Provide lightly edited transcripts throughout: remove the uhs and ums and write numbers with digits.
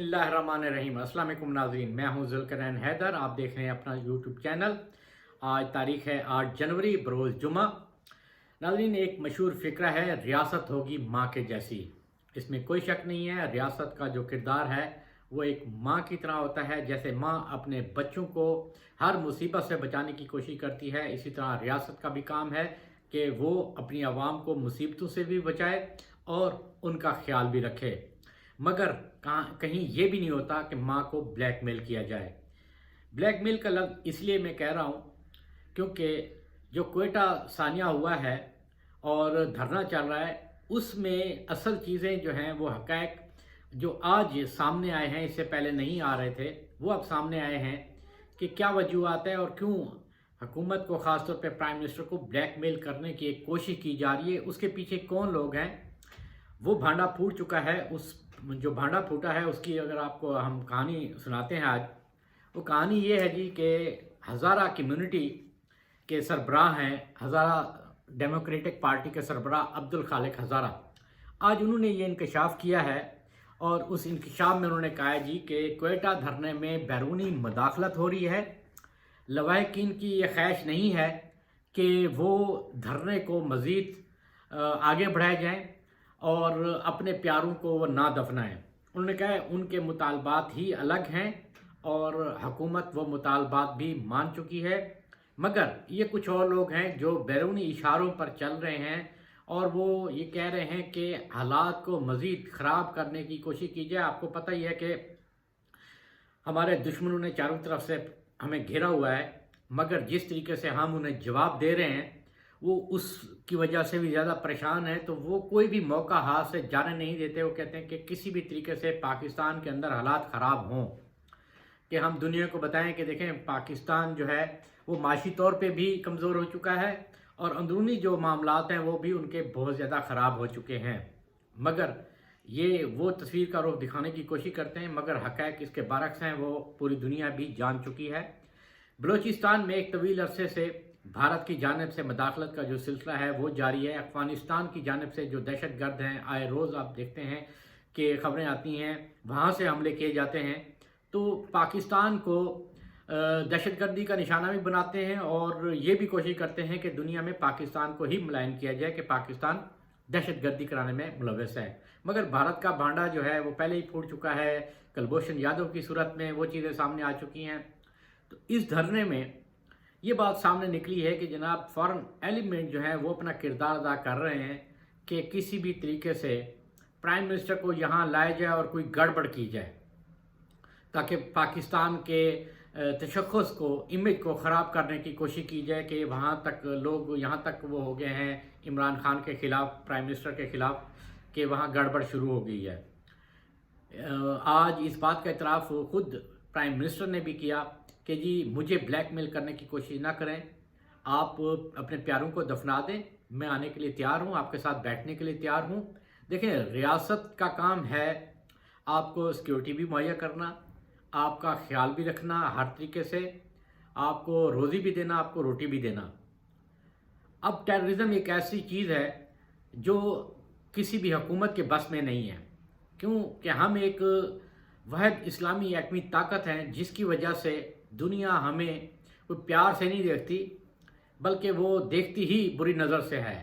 बिस्मिल्लाहिर्रहमानिर्रहीम। अस्सलाम वालेकुम नाज़रीन, मैं हूं ज़ुल्करनैन हैदर। आप देख रहे हैं अपना यूट्यूब चैनल। आज तारीख़ है 8 जनवरी बरोज़ जुमा। नाज़रीन, एक मशहूर फ़िक्रा है, रियासत होगी माँ के जैसी। इसमें कोई शक नहीं है। रियासत का जो किरदार है वो एक माँ की तरह होता है। जैसे माँ अपने बच्चों को हर मुसीबत से बचाने की कोशिश करती है, इसी तरह रियासत का भी काम है कि वो अपनी आवाम को मुसीबतों से भी बचाए और उनका ख्याल भी रखे। मगर कहीं ये भी नहीं होता कि माँ को ब्लैकमेल किया जाए। ब्लैकमेल का लफ्ज़ इसलिए मैं कह रहा हूँ क्योंकि जो क्वेटा सानिया हुआ है और धरना चल रहा है, उसमें असल चीज़ें जो हैं वो हक़ाइक़ जो आज सामने आए हैं, इससे पहले नहीं आ रहे थे, वो अब सामने आए हैं कि क्या वजूहत है और क्यों हुकूमत को, ख़ास तौर पे प्राइम मिनिस्टर को ब्लैकमेल करने की एक कोशिश की जा रही है। उसके पीछे कौन लोग हैं, वो भांडा फूट चुका है। उस जो भांडा फूटा है उसकी अगर आपको हम कहानी सुनाते हैं आज, वो कहानी ये है जी कि हज़ारा कम्युनिटी के सरबराह हैं, हज़ारा डेमोक्रेटिक पार्टी के सरबराह अब्दुल खालिक हज़ारा। आज उन्होंने ये इंकशाफ किया है और उस इंकशाफ में उन्होंने कहा है जी कि क्वेटा धरने में बैरूनी मदाखलत हो रही है। लवाहिकीन की ये ख्वाहिश नहीं है कि वो धरने को मज़ीद आगे बढ़ाए जाएँ और अपने प्यारों को वो ना दफनाएं। उन्होंने कहा उनके मुतालबात ही अलग हैं और हुकूमत वो मुतालबात भी मान चुकी है, मगर ये कुछ और लोग हैं जो बैरूनी इशारों पर चल रहे हैं और वो ये कह रहे हैं कि हालात को मज़ीद ख़राब करने की कोशिश की जाए। आपको पता ही है कि हमारे दुश्मनों ने चारों तरफ से हमें घेरा हुआ है, मगर जिस तरीके से हम उन्हें जवाब दे रहे हैं वो उसकी वजह से भी ज़्यादा परेशान है। तो वो कोई भी मौका हाथ से जाने नहीं देते। वो कहते हैं कि किसी भी तरीके से पाकिस्तान के अंदर हालात ख़राब हों, कि हम दुनिया को बताएं कि देखें पाकिस्तान जो है वो माशी तौर पे भी कमज़ोर हो चुका है और अंदरूनी जो मामलात हैं वो भी उनके बहुत ज़्यादा ख़राब हो चुके हैं। मगर ये वो तस्वीर का रुख दिखाने की कोशिश करते हैं, मगर हक़ाइक़ इसके बरअक्स हैं, वो पूरी दुनिया भी जान चुकी है। बलूचिस्तान में एक तवील अरसे से भारत की जानिब से मदाखलत का जो सिलसिला है वो जारी है। अफ़गानिस्तान की जानिब से जो दहशत गर्द हैं, आए रोज़ आप देखते हैं कि ख़बरें आती हैं, वहाँ से हमले किए जाते हैं। तो पाकिस्तान को दहशतगर्दी का निशाना भी बनाते हैं और ये भी कोशिश करते हैं कि दुनिया में पाकिस्तान को ही मुलायन किया जाए कि पाकिस्तान दहशतगर्दी कराने में मुलव्वस है। मगर भारत का भांडा जो है वो पहले ही फूट चुका है। कुलभूषण यादव की सूरत में वो चीज़ें सामने आ चुकी हैं। तो इस धरने में ये बात सामने निकली है कि जनाब फॉरेन एलिमेंट जो है वो अपना किरदार अदा कर रहे हैं कि किसी भी तरीके से प्राइम मिनिस्टर को यहाँ लाया जाए और कोई गड़बड़ की जाए, ताकि पाकिस्तान के तशख़्ख़ुस को, इमेज को ख़राब करने की कोशिश की जाए कि वहाँ तक लोग, यहाँ तक वो हो गए हैं इमरान खान के ख़िलाफ़, प्राइम मिनिस्टर के ख़िलाफ़, कि वहाँ गड़बड़ शुरू हो गई है। आज इस बात का इतराफ़ खुद प्राइम मिनिस्टर ने भी किया कि जी मुझे ब्लैकमेल करने की कोशिश ना करें, आप अपने प्यारों को दफना दें, मैं आने के लिए तैयार हूँ, आपके साथ बैठने के लिए तैयार हूँ। देखें, रियासत का काम है आपको सिक्योरिटी भी मुहैया करना, आपका ख्याल भी रखना हर तरीके से, आपको रोज़ी भी देना, आपको रोटी भी देना। अब टेररिज्म एक ऐसी चीज़ है जो किसी भी हुकूमत के बस में नहीं है, क्योंकि हम एक वाहिद इस्लामी एटमी ताकत हैं जिसकी वजह से दुनिया हमें कोई प्यार से नहीं देखती, बल्कि वो देखती ही बुरी नज़र से है।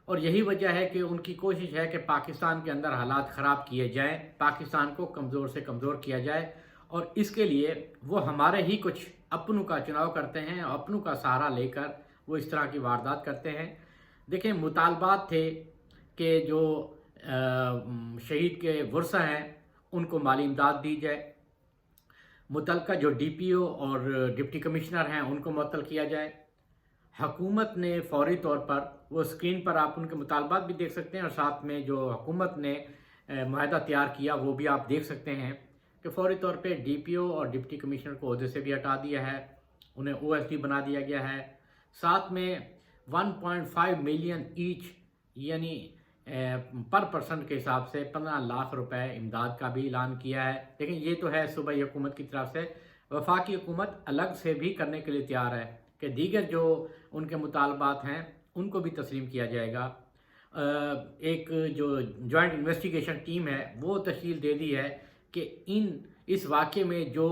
और यही वजह है कि उनकी कोशिश है कि पाकिस्तान के अंदर हालात ख़राब किए जाएं, पाकिस्तान को कमज़ोर से कमज़ोर किया जाए, और इसके लिए वो हमारे ही कुछ अपनों का चुनाव करते हैं, अपनों का सहारा लेकर वो इस तरह की वारदात करते हैं। देखें, मुतालबात थे कि जो शहीद के वर्सा हैं उनको माली इमदाद दी जाए, मुतलका जो DPO और डिप्टी कमिश्नर हैं उनको मुअत्तल किया जाए। हुकूमत ने फौरी तौर पर, वो स्क्रीन पर आप उनके मुतालबात भी देख सकते हैं और साथ में जो हुकूमत ने मुआहदा तैयार किया वो भी आप देख सकते हैं कि फौरी तौर पे DPO और डिप्टी कमिश्नर को ओहदे से भी हटा दिया है, उन्हें OSD बना दिया गया है। साथ में 1.5 मिलियन ईच यानी पर पर्सन के हिसाब से 15 लाख रुपए इमदाद का भी ऐलान किया है। लेकिन ये तो है सूबाई हुकूमत की तरफ से। वफाकी हुकूमत अलग से भी करने के लिए तैयार है कि दीगर जो उनके मुतालबात हैं उनको भी तस्लीम किया जाएगा। एक जो जॉइंट इन्वेस्टिगेशन टीम है वो तश्कील दे दी है कि इस वाक़े में जो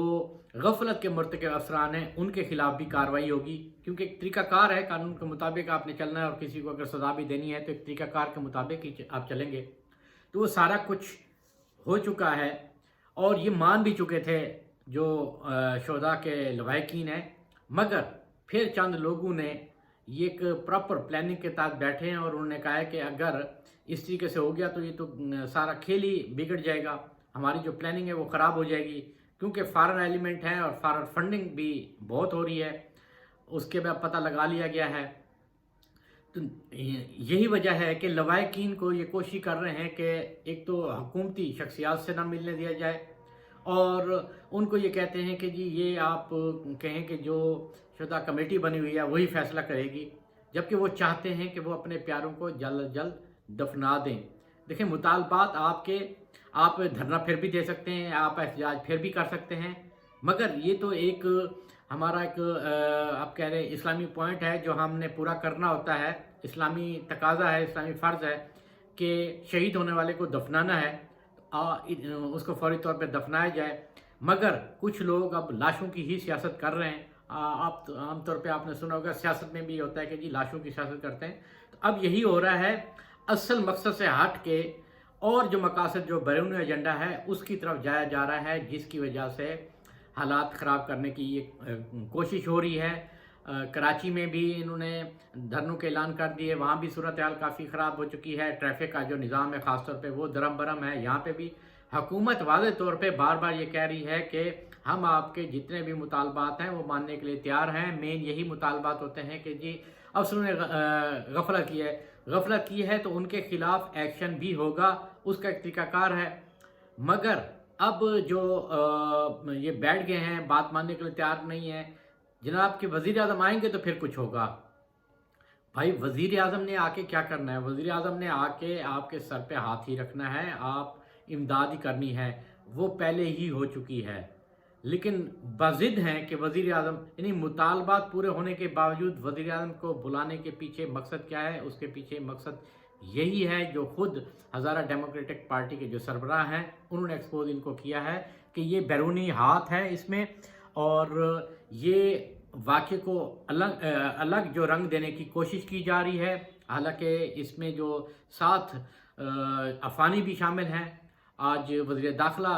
गफलत के मर्तकब अफसरान हैं उनके खिलाफ भी कार्रवाई होगी, क्योंकि एक तरीक़ाकार है, कानून के मुताबिक आपने चलना है और किसी को अगर सज़ा भी देनी है तो एक तरीक़ाकार के मुताबिक ही आप चलेंगे। तो वो सारा कुछ हो चुका है और ये मान भी चुके थे जो शुहदा के लवाहिकीन हैं, मगर फिर चंद लोगों ने ये एक प्रॉपर प्लानिंग के तहत बैठे हैं और उन्होंने कहा है कि अगर इस तरीके से हो गया तो ये तो सारा खेल ही बिगड़ जाएगा, हमारी जो प्लानिंग है वो ख़राब हो जाएगी, क्योंकि फॉरेन एलिमेंट है और फॉरेन फंडिंग भी बहुत हो रही है, उसके बाद पता लगा लिया गया है। तो यही वजह है कि लवाहिकीन को ये कोशिश कर रहे हैं कि एक तो हुकूमती शख्सियात से ना मिलने दिया जाए और उनको ये कहते हैं कि जी ये आप कहें कि जो शुदा कमेटी बनी हुई है वही फैसला करेगी, जबकि वो चाहते हैं कि वो अपने प्यारों को जल्द अज जल्द दफना दें। देखिए, मुतालबात आप धरना फिर भी दे सकते हैं, आप एहतजाज फिर भी कर सकते हैं, मगर ये तो एक हमारा एक आप कह रहे हैं इस्लामी पॉइंट है जो हमने पूरा करना होता है, इस्लामी तकाजा है, इस्लामी फ़र्ज़ है कि शहीद होने वाले को दफनाना है, उसको फौरी तौर पे दफनाया जाए। मगर कुछ लोग अब लाशों की ही सियासत कर रहे हैं। आप आमतौर पे आपने सुना होगा सियासत में भी होता है कि जी लाशों की सियासत करते हैं, तो अब यही हो रहा है, असल मकसद से हट के और जो मकासद जो बैरूनी एजेंडा है उसकी तरफ जाया जा रहा है, जिसकी वजह से हालात ख़राब करने की ये कोशिश हो रही है। कराची में भी इन्होंने धरनों के ऐलान कर दिए, वहाँ भी सूरत हाल काफ़ी ख़राब हो चुकी है, ट्रैफिक का जो निज़ाम है ख़ासतौर पे वो दरम बरम है। यहाँ पे भी हुकूमत वाज़े तौर पे बार बार ये कह रही है कि हम आपके जितने भी मुतालबात हैं वो मानने के लिए तैयार हैं। मेन यही मुतालबात होते हैं कि जी अफसरों ने गफलत की है तो उनके ख़िलाफ़ एक्शन भी होगा, उसका एक तरीक़ाकार है। मगर अब जो ये बैठ गए हैं, बात मानने के लिए तैयार नहीं है, जनाब के वज़ीर आज़म आएंगे तो फिर कुछ होगा। भाई वज़ीर आज़म ने आके क्या करना है? वज़ीर आज़म ने आके आपके सर पे हाथ ही रखना है, आप इमदाद ही करनी है, वो पहले ही हो चुकी है। लेकिन बज़िद हैं कि वज़ीर आज़म यानी मुतालबात पूरे होने के बावजूद वज़ीर आज़म को बुलाने के पीछे मकसद क्या है? उसके पीछे मकसद यही है जो खुद हज़ारा डेमोक्रेटिक पार्टी के जो सरबराह हैं उन्होंने एक्सपोज इनको किया है कि ये बैरूनी हाथ है इसमें, और ये वाक़े को अलग जो रंग देने की कोशिश की जा रही है। हालांकि इसमें जो 7 अफ़गानी भी शामिल हैं। आज वज़ीर दाखिला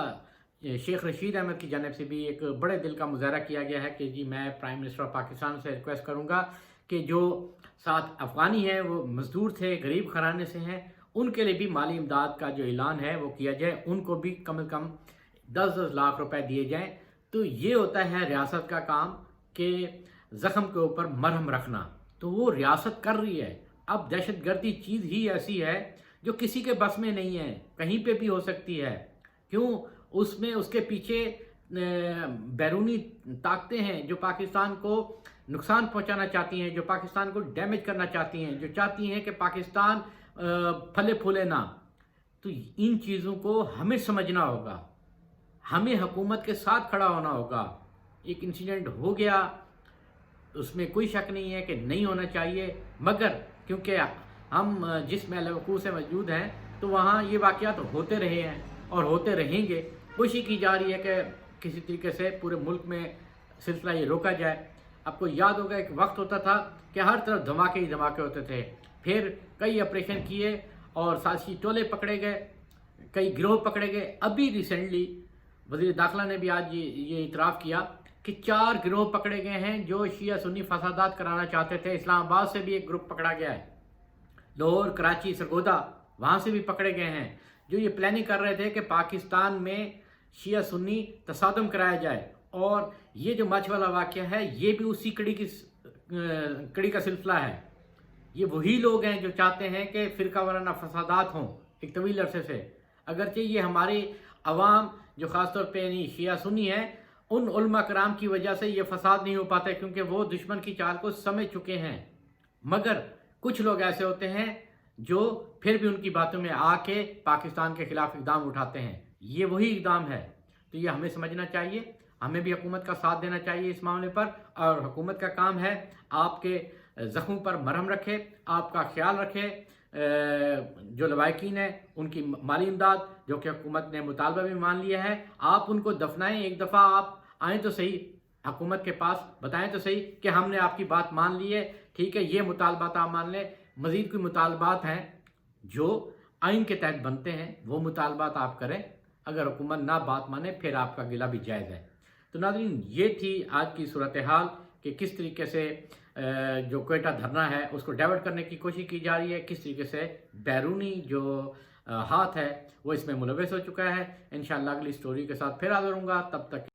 शेख रशीद अहमद की जानिब से भी एक बड़े दिल का मुज़ाहरा किया गया है कि जी मैं प्राइम मिनिस्टर ऑफ पाकिस्तान से रिक्वेस्ट करूँगा कि जो 7 अफ़गानी हैं वो मज़दूर थे, गरीब घराने से हैं, उनके लिए भी माली इमदाद का जो ऐलान है वो किया जाए, उनको भी कम से कम 10-10 लाख रुपए दिए जाएं। तो ये होता है रियासत का काम कि ज़ख्म के ऊपर मरहम रखना, तो वो रियासत कर रही है। अब दहशतगर्दी चीज़ ही ऐसी है जो किसी के बस में नहीं है, कहीं पे भी हो सकती है। क्यों? उसमें उसके पीछे बैरूनी ताकतें हैं जो पाकिस्तान को नुकसान पहुंचाना चाहती हैं, जो पाकिस्तान को डैमेज करना चाहती हैं, जो चाहती हैं कि पाकिस्तान फले फूले ना। तो इन चीज़ों को हमें समझना होगा, हमें हुकूमत के साथ खड़ा होना होगा। एक इंसिडेंट हो गया, उसमें कोई शक नहीं है कि नहीं होना चाहिए, मगर क्योंकि हम जिस महल से मौजूद हैं तो वहाँ ये वाक़यात होते रहे हैं और होते रहेंगे। कोशिश की जा रही है कि किसी तरीके से पूरे मुल्क में सिलसिला ये रोका जाए। आपको याद होगा एक वक्त होता था कि हर तरफ धमाके ही धमाके होते थे, फिर कई ऑपरेशन किए और साजिशी टोले पकड़े गए, कई गिरोह पकड़े गए। अभी रिसेंटली वज़ीर दाखिला ने भी आज ये इतराफ़ किया कि 4 गिरोह पकड़े गए हैं जो शिया सुन्नी फसादात कराना चाहते थे। इस्लामाबाद से भी एक ग्रुप पकड़ा गया है, लाहौर, कराची, सरगोदा वहाँ से भी पकड़े गए हैं जो ये प्लानिंग कर रहे थे कि पाकिस्तान में शिया सुन्नी तसादम कराया जाए। और ये जो मच वाला वाक़या है ये भी उसी कड़ी का सिलसिला है। ये वही लोग हैं जो चाहते हैं कि फ़िरका वाराना फसादात हों एक तवील अरसे से। अगरचे ये हमारी अवाम जो ख़ास तौर पे यानी शिया सुन्नी है, उन उलमा कराम की वजह से ये फसाद नहीं हो पाता क्योंकि वो दुश्मन की चाल को समझ चुके हैं। मगर कुछ लोग ऐसे होते हैं जो फिर भी उनकी बातों में आके पाकिस्तान के ख़िलाफ़ इक़दाम उठाते हैं। ये वही इक़दाम है, तो ये हमें समझना चाहिए, हमें भी हुकूमत का साथ देना चाहिए इस मामले पर। और हुकूमत का काम है आपके ज़ख्मों पर मरहम रखे, आपका ख्याल रखे, جو لواحقین ہیں ان کی مالی امداد جو کہ حکومت نے مطالبہ بھی مان لیا ہے، آپ ان کو دفنائیں، ایک دفعہ آپ آئیں تو صحیح حکومت کے پاس، بتائیں تو صحیح کہ ہم نے آپ کی بات مان لی ہے، ٹھیک ہے یہ مطالبات آپ مان لیں، مزید کوئی مطالبات ہیں جو آئین کے تحت بنتے ہیں وہ مطالبات آپ کریں، اگر حکومت نہ بات مانے پھر آپ کا گلہ بھی جائز ہے۔ تو ناظرین یہ تھی آج کی صورتحال کہ کس طریقے سے جو کوئٹہ دھرنا ہے اس کو ڈائیورٹ کرنے کی کوشش کی جا رہی ہے، کس طریقے سے بیرونی جو ہاتھ ہے وہ اس میں ملوث ہو چکا ہے۔ انشاءاللہ اگلی سٹوری کے ساتھ پھر حاضر ہوں گا، تب تک